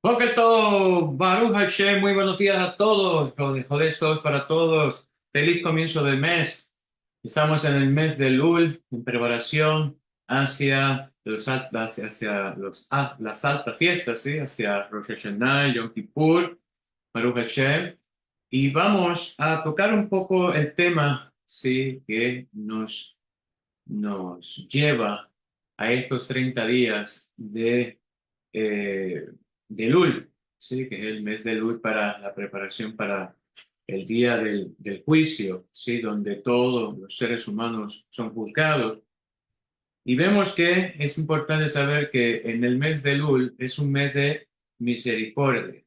Porque todo, Baruch Hashem, muy buenos días a todos, joder, todos para todos. Feliz comienzo del mes. Estamos en el mes de Lul, en preparación hacia las altas fiestas, ¿sí? Hacia Rosh Hashanah, Yom Kippur, Baruch Hashem. Y vamos a tocar un poco el tema, ¿sí? Que nos lleva a estos 30 días eh, de Lul, ¿sí? Que es el mes de Lul para la preparación para el día del juicio, ¿sí? Donde todos los seres humanos son juzgados. Y vemos que es importante saber que en el mes de Lul es un mes de misericordia.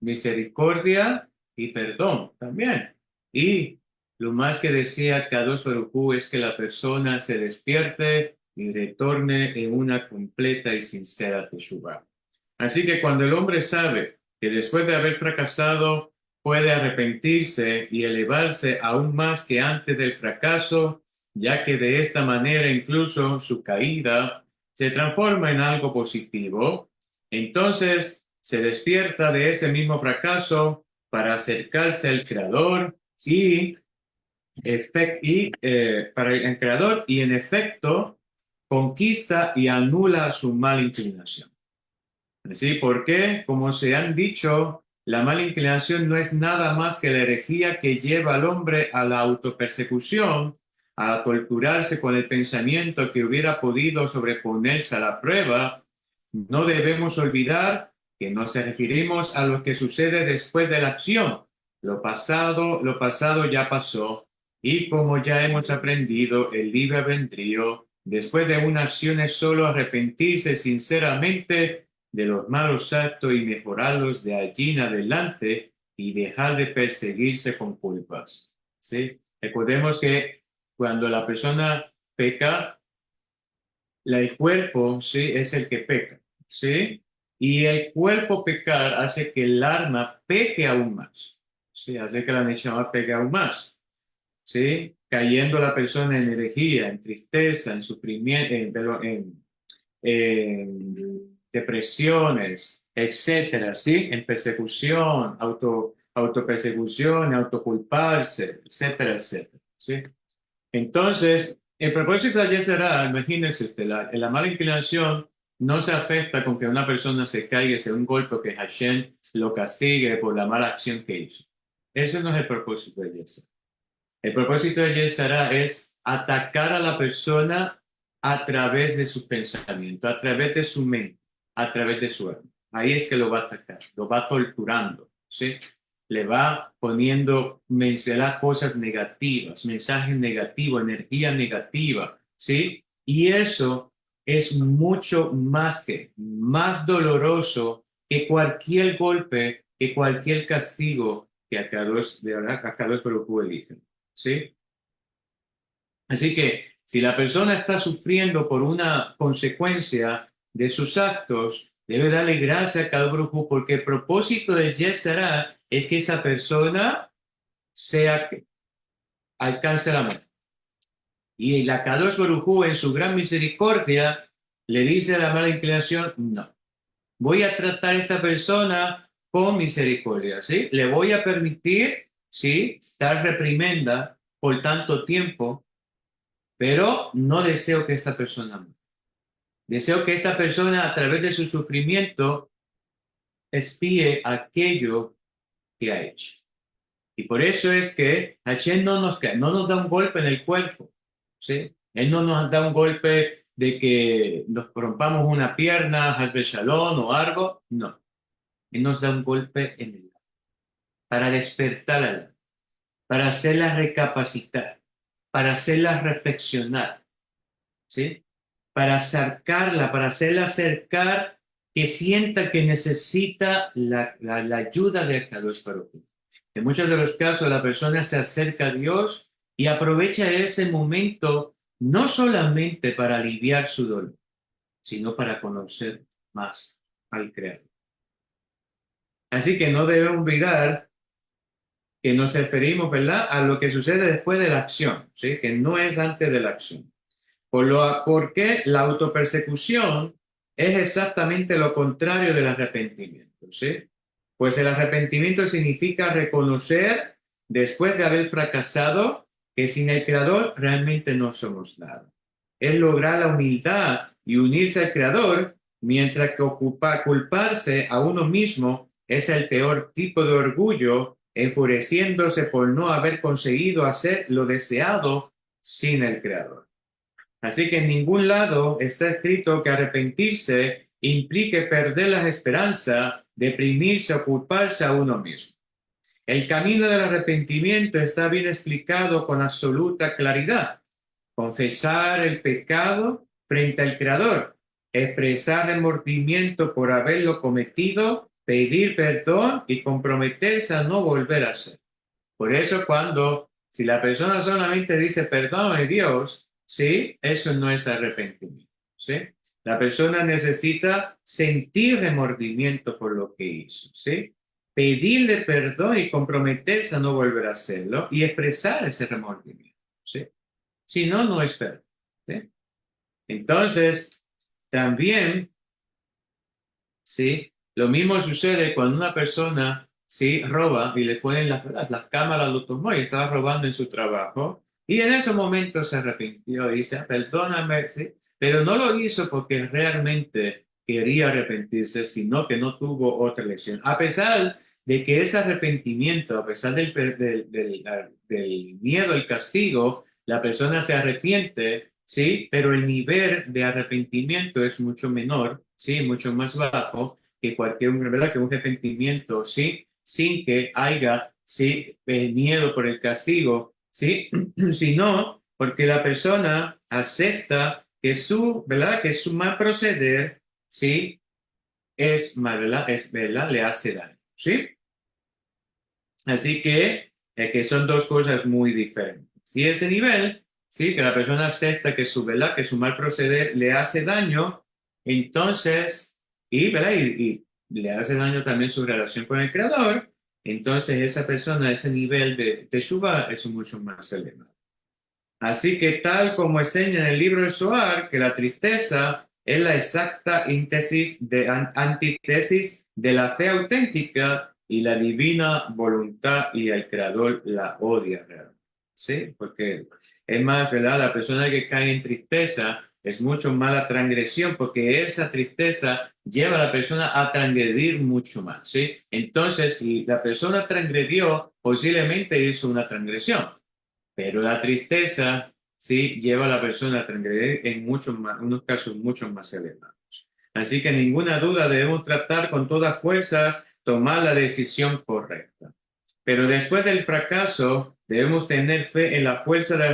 Misericordia y perdón también. Y lo más que desea Kadosh Baruj Hu es que la persona se despierte y retorne en una completa y sincera teshuva. Así que cuando el hombre sabe que después de haber fracasado puede arrepentirse y elevarse aún más que antes del fracaso, ya que de esta manera incluso su caída se transforma en algo positivo, entonces se despierta de ese mismo fracaso para acercarse al Creador para el Creador y en efecto conquista y anula su mala inclinación. ¿Sí? Porque, como se han dicho, la mala inclinación no es nada más que la herejía que lleva al hombre a la autopersecución, a torturarse con el pensamiento que hubiera podido sobreponerse a la prueba. No debemos olvidar que nos referimos a lo que sucede después de la acción. Lo pasado ya pasó, y como ya hemos aprendido, el libre albedrío, después de una acción es solo arrepentirse sinceramente de los malos actos y mejorarlos de allí en adelante y dejar de perseguirse con culpas. ¿Sí? Recordemos que cuando la persona peca, el cuerpo, ¿sí? Es el que peca, ¿sí? Y el cuerpo pecar hace que el alma peque aún más, ¿sí? Hace que la neshama peque aún más, ¿sí? Cayendo la persona en herejía, en tristeza, en sufrimiento, en depresiones, etcétera, ¿sí? En persecución, autopersecución, autoculparse, etcétera, etcétera, ¿sí? Entonces, el propósito de ayer será, imagínense usted, la mala inclinación no se afecta con que una persona se caiga y sea un golpe que Hashem lo castigue por la mala acción que hizo. Ese no es el propósito de Yesera. El propósito de Yesera es atacar a la persona a través de su pensamiento, a través de su mente, a través de su alma. Ahí es que lo va a atacar, lo va torturando, ¿sí? Le va poniendo, mencionar cosas negativas, mensajes negativos, energía negativa, ¿sí? Y eso es mucho más doloroso que cualquier golpe, que cualquier castigo que de verdad, a Kadosh Baruj Hu elige, ¿sí? Así que si la persona está sufriendo por una consecuencia de sus actos, debe darle gracias a Kadosh Baruj Hu, porque el propósito de Yesará es que esa persona sea que alcance la meta. Y la Kadosh Baruj Hu, en su gran misericordia, le dice a la mala inclinación: no, voy a tratar a esta persona con misericordia, ¿sí? Le voy a permitir, ¿sí? Estar reprimenda por tanto tiempo, pero no deseo que esta persona muera. Deseo que esta persona, a través de su sufrimiento, expíe aquello que ha hecho. Y por eso es que Hashem no nos da un golpe en el cuerpo, ¿sí? Él no nos da un golpe de que nos rompamos una pierna, Hasbe Shalom o algo. No. Él nos da un golpe en el alma para despertar al alma, para hacerla recapacitar, para hacerla reflexionar, ¿sí? Para acercarla, para hacerla acercar, que sienta que necesita la ayuda de Kadosh Baruj Hu. En muchos de los casos la persona se acerca a Dios y aprovecha ese momento no solamente para aliviar su dolor, sino para conocer más al Creador. Así que no debemos olvidar que nos referimos, ¿verdad?, a lo que sucede después de la acción, ¿sí? Que no es antes de la acción. Porque la autopersecución es exactamente lo contrario del arrepentimiento, ¿sí? Pues el arrepentimiento significa reconocer, después de haber fracasado, que sin el Creador realmente no somos nada. Es lograr la humildad y unirse al Creador, mientras que culparse a uno mismo es el peor tipo de orgullo, enfureciéndose por no haber conseguido hacer lo deseado sin el Creador. Así que en ningún lado está escrito que arrepentirse implique perder la esperanza, deprimirse o culparse a uno mismo. El camino del arrepentimiento está bien explicado con absoluta claridad. Confesar el pecado frente al Creador, expresar remordimiento por haberlo cometido, pedir perdón y comprometerse a no volver a hacer. Por eso si la persona solamente dice perdóname Dios, ¿sí? Eso no es arrepentimiento, ¿sí? La persona necesita sentir remordimiento por lo que hizo, ¿sí? Pedirle perdón y comprometerse a no volver a hacerlo y expresar ese remordimiento, ¿sí? Si no, no es perdón, ¿sí? Entonces, también, ¿sí? Lo mismo sucede cuando una persona, ¿sí? Roba y le ponen las cámaras, lo tomó y estaba robando en su trabajo. Y en ese momento se arrepintió y dice, perdóname, ¿sí? Pero no lo hizo porque realmente quería arrepentirse, sino que no tuvo otra elección. A pesar de que ese arrepentimiento, a pesar del miedo al castigo, la persona se arrepiente, ¿sí? Pero el nivel de arrepentimiento es mucho menor, ¿sí? Mucho más bajo que ¿verdad? Que un arrepentimiento, ¿sí? Sin que haya, ¿sí? Miedo por el castigo, ¿sí? Sino porque la persona acepta que ¿verdad? Que su mal proceder, ¿sí? Es mal, ¿verdad? ¿Verdad? Le hace daño, ¿sí? Así que son dos cosas muy diferentes. Si ese nivel, sí, que la persona acepta que ¿verdad? Que su mal proceder le hace daño, entonces, ¿verdad? Y le hace daño también su relación con el creador, entonces esa persona, ese nivel de teshuva es mucho más elevado. Así que tal como enseña en el libro de Zohar, que la tristeza es la exacta antítesis de la fe auténtica y la divina voluntad y el creador la odia realmente. ¿Sí? Porque es más, ¿verdad? La persona que cae en tristeza es mucho más la transgresión porque esa tristeza lleva a la persona a transgredir mucho más. ¿Sí? Entonces, si la persona transgredió, posiblemente hizo una transgresión. Pero la tristeza sí lleva a la persona a transgredir en unos casos mucho más elevados. Así que ninguna duda debemos tratar con todas fuerzas tomar la decisión correcta. Pero después del fracaso debemos tener fe en la fuerza del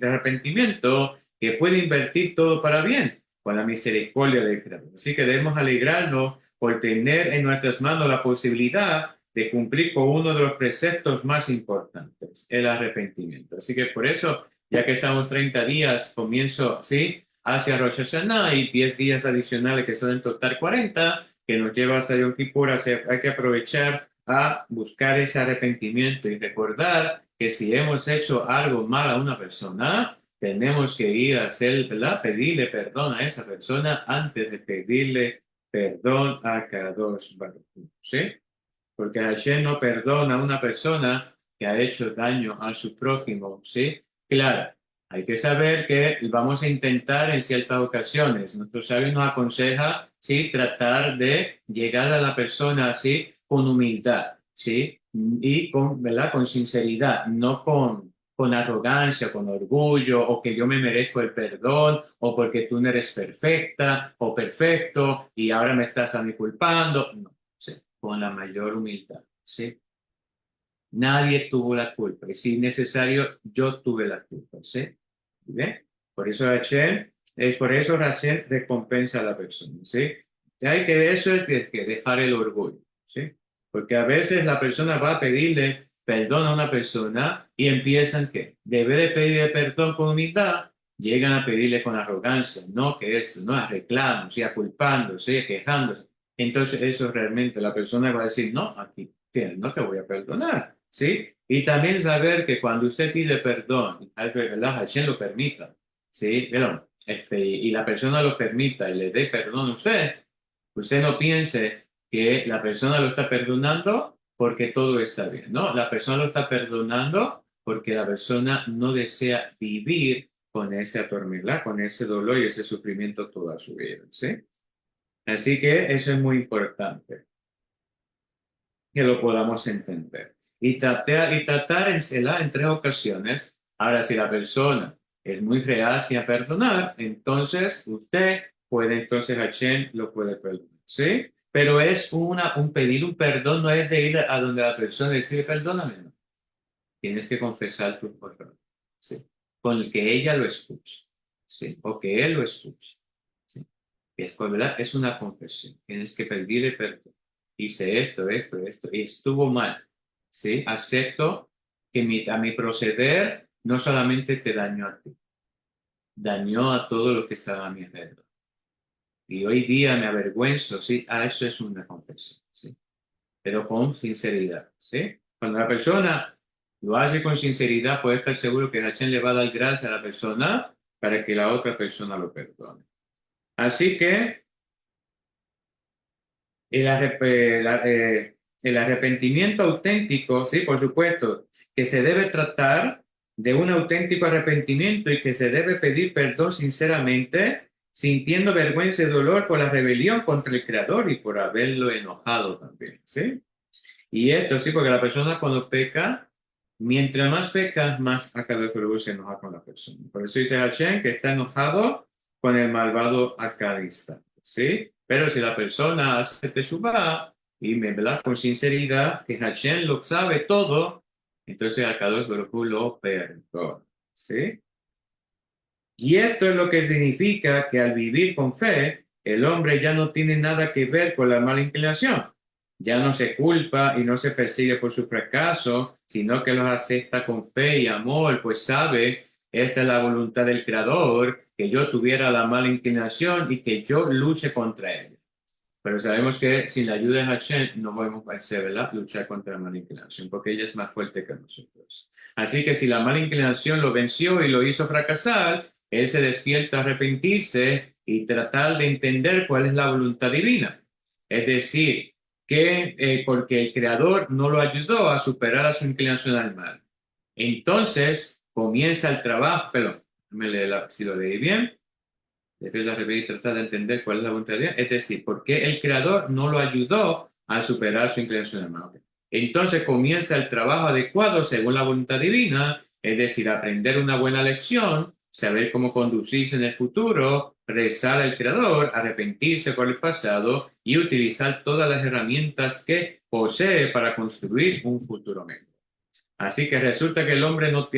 arrepentimiento que puede invertir todo para bien con la misericordia del Creador. Así que debemos alegrarnos por tener en nuestras manos la posibilidad de cumplir con uno de los preceptos más importantes, el arrepentimiento. Así que por eso, ya que estamos 30 días, comienzo, ¿sí? Hacia Rosh Hashanah y 10 días adicionales que son en total 40, que nos lleva hasta Yom Kippur, hay que aprovechar a buscar ese arrepentimiento y recordar que si hemos hecho algo mal a una persona, tenemos que ir a hacer, ¿verdad? Pedirle perdón a esa persona antes de pedirle perdón a Kadosh Baruj Hu, ¿sí? Porque Hashem no perdona a una persona que ha hecho daño a su prójimo, ¿sí? Claro, hay que saber que vamos a intentar en ciertas ocasiones. Nuestro sabio nos aconseja, ¿sí? Tratar de llegar a la persona así con humildad, ¿sí? Y ¿verdad? Con sinceridad, no con arrogancia, con orgullo, o que yo me merezco el perdón, o porque tú no eres perfecta o perfecto y ahora me estás a mí culpando. No, ¿sí? Con la mayor humildad, ¿sí? Nadie tuvo la culpa y si necesario, yo tuve la culpa, ¿sí? ¿Bien? Por eso por eso Hashem recompensa a la persona, ¿sí? Y hay que de eso es que dejar el orgullo, ¿sí? Porque a veces la persona va a pedirle perdón a una persona y empiezan que debe de pedirle perdón con humildad, llegan a pedirle con arrogancia, no que eso, no a reclamos, y a culpándose, a quejándose. Entonces eso realmente la persona va a decir, no, aquí no te voy a perdonar, ¿sí? Y también saber que cuando usted pide perdón, ¿verdad? Hashem lo permita, ¿sí? Pero y la persona lo permita y le dé perdón a usted no piense que la persona lo está perdonando porque todo está bien, ¿no? La persona lo está perdonando porque la persona no desea vivir con ese atormentar, con ese dolor y ese sufrimiento toda su vida, ¿sí? Así que eso es muy importante, que lo podamos entender. Y tratar en 3 ocasiones. Ahora, si la persona es muy reacia a perdonar, entonces usted puede, entonces Hashem lo puede perdonar, ¿sí? Pero es un pedir un perdón, no es de ir a donde la persona y decirle, perdóname, no. Tienes que confesar tu error, ¿sí? Con el que ella lo escuche, ¿sí? O que él lo escuche, ¿sí? ¿Verdad? Es una confesión. Tienes que pedirle perdón. Hice esto, y estuvo mal, ¿sí? Acepto que a mi proceder no solamente te dañó a ti, dañó a todo lo que estaba a mi alrededor. Y hoy día me avergüenzo, ¿sí? Eso es una confesión, ¿sí? Pero con sinceridad, ¿sí? Cuando la persona lo hace con sinceridad, puede estar seguro que Hashem le va a dar gracia a la persona para que la otra persona lo perdone. Así que el arrepentimiento auténtico, sí, por supuesto, que se debe tratar de un auténtico arrepentimiento y que se debe pedir perdón sinceramente, sintiendo vergüenza y dolor por la rebelión contra el Creador y por haberlo enojado también, ¿sí? Y esto sí, porque la persona cuando peca, mientras más peca, más Akadosh se enoja con la persona. Por eso dice Hashem que está enojado con el malvado a cada instante, ¿sí? Pero si la persona hace teshuvá y me habla con sinceridad que Hashem lo sabe todo, entonces Akadosh lo perdona, ¿sí? Y esto es lo que significa que al vivir con fe, el hombre ya no tiene nada que ver con la mala inclinación. Ya no se culpa y no se persigue por su fracaso, sino que los acepta con fe y amor, pues sabe, esta es la voluntad del Creador, que yo tuviera la mala inclinación y que yo luche contra ella. Pero sabemos que sin la ayuda de Hashem no podemos hacer, ¿verdad? Luchar contra la mala inclinación, porque ella es más fuerte que nosotros. Así que si la mala inclinación lo venció y lo hizo fracasar, él se despierta a arrepentirse y tratar de entender cuál es la voluntad divina. Es decir, que porque el Creador no lo ayudó a superar a su inclinación al mal. Entonces comienza el trabajo, perdón, si lo leí bien. Después de repetir y tratar de entender cuál es la voluntad de Dios. Es decir, por qué el Creador no lo ayudó a superar su inclinación al mal. Entonces comienza el trabajo adecuado según la voluntad divina, es decir, aprender una buena lección, saber cómo conducirse en el futuro, rezar al Creador, arrepentirse por el pasado y utilizar todas las herramientas que posee para construir un futuro mejor. Así que resulta que el hombre no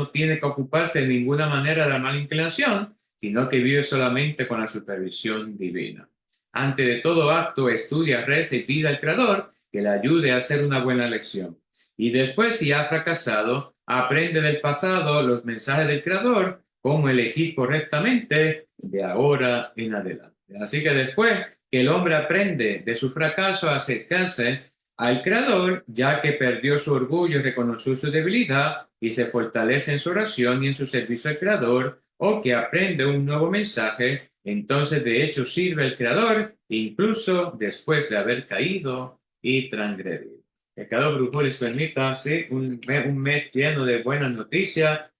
tiene que ocuparse de ninguna manera de la mala inclinación, sino que vive solamente con la supervisión divina. Antes de todo acto, estudia, reza y pide al Creador que le ayude a hacer una buena lección. Y después, si ha fracasado, aprende del pasado los mensajes del Creador, cómo elegir correctamente de ahora en adelante. Así que después que el hombre aprende de su fracaso a acercarse al Creador, ya que perdió su orgullo y reconoció su debilidad y se fortalece en su oración y en su servicio al Creador, o que aprende un nuevo mensaje, entonces de hecho sirve al Creador incluso después de haber caído y transgredido. Que cada grupo les permita, ¿sí? Un mes lleno de buenas noticias,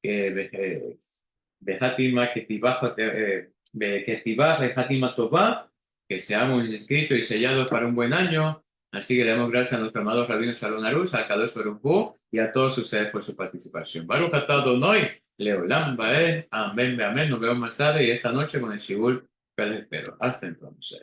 que Bejatima que Bejatima Tová, que seamos inscritos y sellados para un buen año. Así que le damos gracias a nuestro amado Rabino Shalom Arush, a Kadosh Baruj Hu y a todos ustedes por su participación. Baruch atah Adonai, Leolam Bae, amén, amén. Nos vemos más tarde y esta noche con el Shibur que les espero. Hasta entonces.